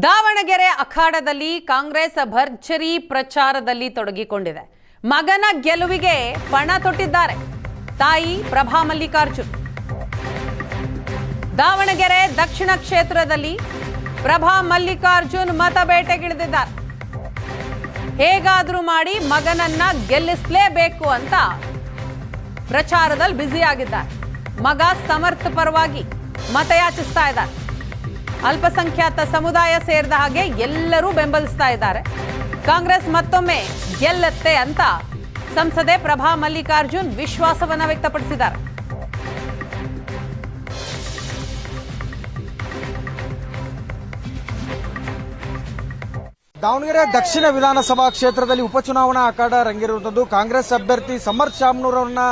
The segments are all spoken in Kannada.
ದಾವಣಗೆರೆ ಅಖಾಡದಲ್ಲಿ ಕಾಂಗ್ರೆಸ್ ಭರ್ಜರಿ ಪ್ರಚಾರದಲ್ಲಿ ತೊಡಗಿಕೊಂಡಿದೆ. ಮಗನ ಗೆಲುವಿಗೆ ಪಣ ತೊಟ್ಟಿದ್ದಾರೆ ತಾಯಿ ಪ್ರಭಾ ಮಲ್ಲಿಕಾರ್ಜುನ್. ದಾವಣಗೆರೆ ದಕ್ಷಿಣ ಕ್ಷೇತ್ರದಲ್ಲಿ ಪ್ರಭಾ ಮಲ್ಲಿಕಾರ್ಜುನ್ ಮತಬೇಟೆಗಿಳಿದಿದ್ದಾರೆ. ಹೇಗಾದ್ರೂ ಮಾಡಿ ಮಗನನ್ನ ಗೆಲ್ಲಿಸಲೇಬೇಕು ಅಂತ ಪ್ರಚಾರದಲ್ಲಿ ಬ್ಯುಸಿ ಆಗಿದ್ದಾರೆ. ಮಗ ಸಮರ್ಥ ಪರವಾಗಿ ಮತಯಾಚಿಸ್ತಾ ಇದ್ದಾರೆ. ಅಲ್ಪಸಂಖ್ಯಾತ ಸಮುದಾಯ ಸೇರಿದ ಹಾಗೆ ಎಲ್ಲರೂ ಬೆಂಬಲಿಸ್ತಾ ಇದ್ದಾರೆ. ಕಾಂಗ್ರೆಸ್ ಮತ್ತೊಮ್ಮೆ ಗೆಲ್ಲುತ್ತೆ ಅಂತ ಸಂಸದೆ ಪ್ರಭಾ ಮಲ್ಲಿಕಾರ್ಜುನ್ ವಿಶ್ವಾಸವನ್ನ ವ್ಯಕ್ತಪಡಿಸಿದ್ದಾರೆ. ದಾವಣಗೆರೆ ದಕ್ಷಿಣ ವಿಧಾನಸಭಾ ಕ್ಷೇತ್ರದಲ್ಲಿ ಉಪಚುನಾವಣಾ ಅಖಾಡ ರಂಗೇರುವಂತದ್ದು. ಕಾಂಗ್ರೆಸ್ ಅಭ್ಯರ್ಥಿ ಸಮರ್ಥ ಶಾಮನೂರ್ ಅವರನ್ನ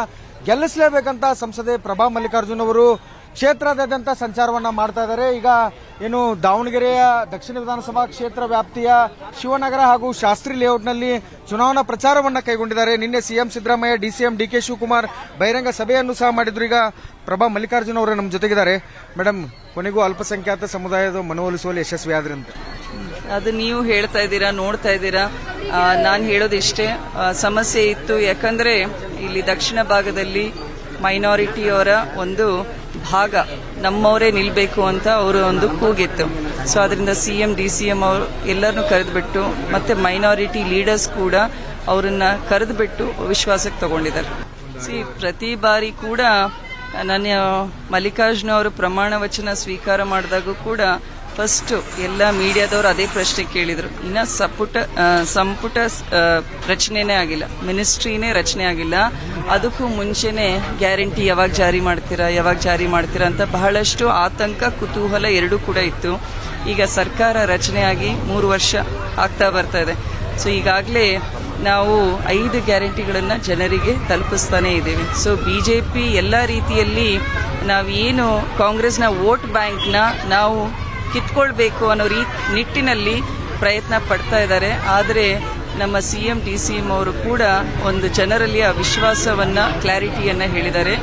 ಗೆಲ್ಲಿಸಲೇಬೇಕಂತ ಸಂಸದೆ ಪ್ರಭಾ ಮಲ್ಲಿಕಾರ್ಜುನ್ ಅವರು ಕ್ಷೇತ್ರಾದ್ಯಂತ ಸಂಚಾರವನ್ನ ಮಾಡ್ತಾ ಇದ್ದಾರೆ. ಈಗ ಏನು ದಾವಣಗೆರೆಯ ದಕ್ಷಿಣ ವಿಧಾನಸಭಾ ಕ್ಷೇತ್ರ ವ್ಯಾಪ್ತಿಯ ಶಿವನಗರ ಹಾಗೂ ಶಾಸ್ತ್ರಿ ಲೇಔಟ್ನಲ್ಲಿ ಚುನಾವಣಾ ಪ್ರಚಾರವನ್ನ ಕೈಗೊಂಡಿದ್ದಾರೆ. ನಿನ್ನೆ CM Siddaramaiah, DCM DK Shivakumar ಬಹಿರಂಗ ಸಭೆಯನ್ನು ಸಹ ಮಾಡಿದ್ರು. ಈಗ ಪ್ರಭಾ ಮಲ್ಲಿಕಾರ್ಜುನ್ ಅವರು ನಮ್ಮ ಜೊತೆಗಿದ್ದಾರೆ. ಮೇಡಮ್, ಕೊನೆಗೂ ಅಲ್ಪಸಂಖ್ಯಾತ ಸಮುದಾಯದ ಮನವೊಲಿಸುವಲ್ಲಿ ಯಶಸ್ವಿ ಆದ್ರಂತ ಅದು ನೀವು ಹೇಳ್ತಾ ಇದ್ದೀರಾ, ನೋಡ್ತಾ ಇದ್ದೀರಾ. ನಾನು ಹೇಳೋದಿಷ್ಟೇ, ಸಮಸ್ಯೆ ಇತ್ತು. ಯಾಕಂದ್ರೆ ಇಲ್ಲಿ ದಕ್ಷಿಣ ಭಾಗದಲ್ಲಿ ಮೈನಾರಿಟಿಯವರ ಒಂದು ಭಾಗ ನಮ್ಮವರೇ ನಿಲ್ಬೇಕು ಅಂತ ಅವರು ಒಂದು ಕೂಗಿತ್ತು. ಸೊ ಅದರಿಂದ ಸಿಎಂ ಡಿಸಿಎಂ ಅವರು ಎಲ್ಲರನ್ನೂ ಕರೆದುಬಿಟ್ಟು ಮತ್ತೆ ಮೈನಾರಿಟಿ ಲೀಡರ್ಸ್ ಕೂಡ ಅವರನ್ನ ಕರೆದುಬಿಟ್ಟು ವಿಶ್ವಾಸಕ್ಕೆ ತಗೊಂಡಿದ್ದಾರೆ. ಪ್ರತಿ ಬಾರಿ ಕೂಡ ನನ್ನ ಮಲ್ಲಿಕಾರ್ಜುನ ಅವರು ಪ್ರಮಾಣ ವಚನ ಸ್ವೀಕಾರ ಮಾಡಿದಾಗೂ ಕೂಡ ಫಸ್ಟ್ ಎಲ್ಲ ಮೀಡಿಯಾದವರು ಅದೇ ಪ್ರಶ್ನೆ ಕೇಳಿದ್ರು. ಇನ್ನ ಸಂಪುಟ ರಚನೆನೇ ಆಗಿಲ್ಲ, ಮಿನಿಸ್ಟ್ರಿನೇ ರಚನೆ ಆಗಿಲ್ಲ. ಅದಕ್ಕೂ ಮುಂಚೆನೆ ಗ್ಯಾರಂಟಿ ಯಾವಾಗ ಜಾರಿ ಮಾಡ್ತೀರಾ ಅಂತ ಬಹಳಷ್ಟು ಆತಂಕ, ಕುತೂಹಲ ಎರಡೂ ಕೂಡ ಇತ್ತು. ಈಗ ಸರ್ಕಾರ ರಚನೆಯಾಗಿ 3 ವರ್ಷ ಆಗ್ತಾ ಬರ್ತಾ ಇದೆ. ಸೊ ಈಗಾಗಲೇ ನಾವು 5 ಗ್ಯಾರಂಟಿಗಳನ್ನ ಜನರಿಗೆ ತಲುಪಿಸ್ತಾನೆ ಇದ್ದೀವಿ. ಸೊ ಬಿಜೆಪಿ ಎಲ್ಲ ರೀತಿಯಲ್ಲಿ ನಾವೇನು ಕಾಂಗ್ರೆಸ್ನ ವೋಟ್ ಬ್ಯಾಂಕ್ನ ನಾವು ಕಿತ್ಕೊಳ್ಬೇಕು ಅನ್ನೋ ನಿಟ್ಟಿನಲ್ಲಿ ಪ್ರಯತ್ನ ಪಡ್ತಾ ಇದ್ದಾರೆ. ಆದರೆ ನಮ್ಮ ಸಿಎಂ ಡಿಸಿಎಂ ಅವರು ಕೂಡ ಒಂದು ಜನರಲ್ಲಿ ಆ ವಿಶ್ವಾಸವನ್ನ, ಕ್ಲಾರಿಟಿಯನ್ನ ಹೇಳಿದ್ದಾರೆ.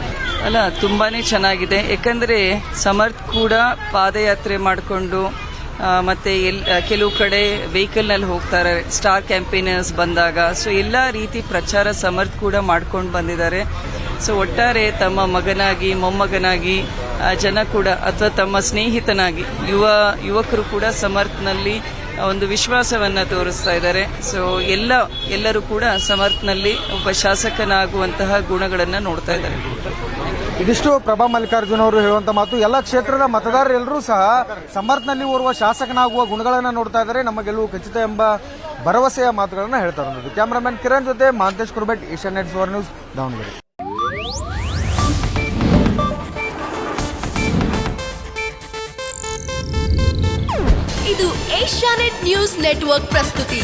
ತುಂಬಾನೇ ಚೆನ್ನಾಗಿದೆ. ಯಾಕಂದ್ರೆ ಸಮರ್ಥ್ ಕೂಡ ಪಾದಯಾತ್ರೆ ಮಾಡಿಕೊಂಡು ಮತ್ತೆ ಕೆಲವು ಕಡೆ ವೆಹಿಕಲ್ ನಲ್ಲಿ ಹೋಗ್ತಾರೆ ಸ್ಟಾರ್ ಕ್ಯಾಂಪೇನರ್ಸ್ ಬಂದಾಗ. ಸೊ ಎಲ್ಲಾ ರೀತಿ ಪ್ರಚಾರ ಸಮರ್ಥ್ ಕೂಡ ಮಾಡ್ಕೊಂಡು ಬಂದಿದ್ದಾರೆ. ಸೊ ಒಟ್ಟಾರೆ ತಮ್ಮ ಮಗನಾಗಿ, ಮೊಮ್ಮಗನಾಗಿ ಜನ ಕೂಡ ಅಥವಾ ತಮ್ಮ ಸ್ನೇಹಿತನಾಗಿ ಯುವಕರು ಕೂಡ ಸಮರ್ಥ್ನಲ್ಲಿ ಒಂದು ವಿಶ್ವಾಸವನ್ನ ತೋರಿಸ್ತಾ ಇದ್ದಾರೆ. ಸೊ ಎಲ್ಲರೂ ಕೂಡ ಸಮರ್ಥ್ನಲ್ಲಿ ಒಬ್ಬ ಶಾಸಕನಾಗುವಂತಹ ಗುಣಗಳನ್ನ ನೋಡ್ತಾ ಇದ್ದಾರೆ. ಇದಿಷ್ಟು ಪ್ರಭಾ ಮಲ್ಲಿಕಾರ್ಜುನ್ ಅವರು ಹೇಳುವಂತ ಮಾತು. ಎಲ್ಲ ಕ್ಷೇತ್ರದ ಮತದಾರರೆಲ್ಲರೂ ಸಹ ಸಮರ್ಥ್ನಲ್ಲಿ ಓರ್ವ ಶಾಸಕನಾಗುವ ಗುಣಗಳನ್ನ ನೋಡ್ತಾ ಇದ್ದಾರೆ. ನಮ್ಮ ಗೆಲುವು ಖಚಿತ ಎಂಬ ಭರವಸೆಯ ಮಾತುಗಳನ್ನ ಹೇಳ್ತಾ ಇರೋದು. ಕ್ಯಾಮರಾಮನ್ ಕಿರಣ್ ಜೊತೆ ಮಹಾಂತೇಶ್ ಕುರ್ಬೆಟ್, ಏಷ್ಯಾನೆಟ್ 4 ನ್ಯೂಸ್, ದಾವಣಗೆರೆ. ಇದು ಏಷ್ಯಾನೆಟ್ ನ್ಯೂಸ್ ನೆಟ್ವರ್ಕ್ ಪ್ರಸ್ತುತಿ.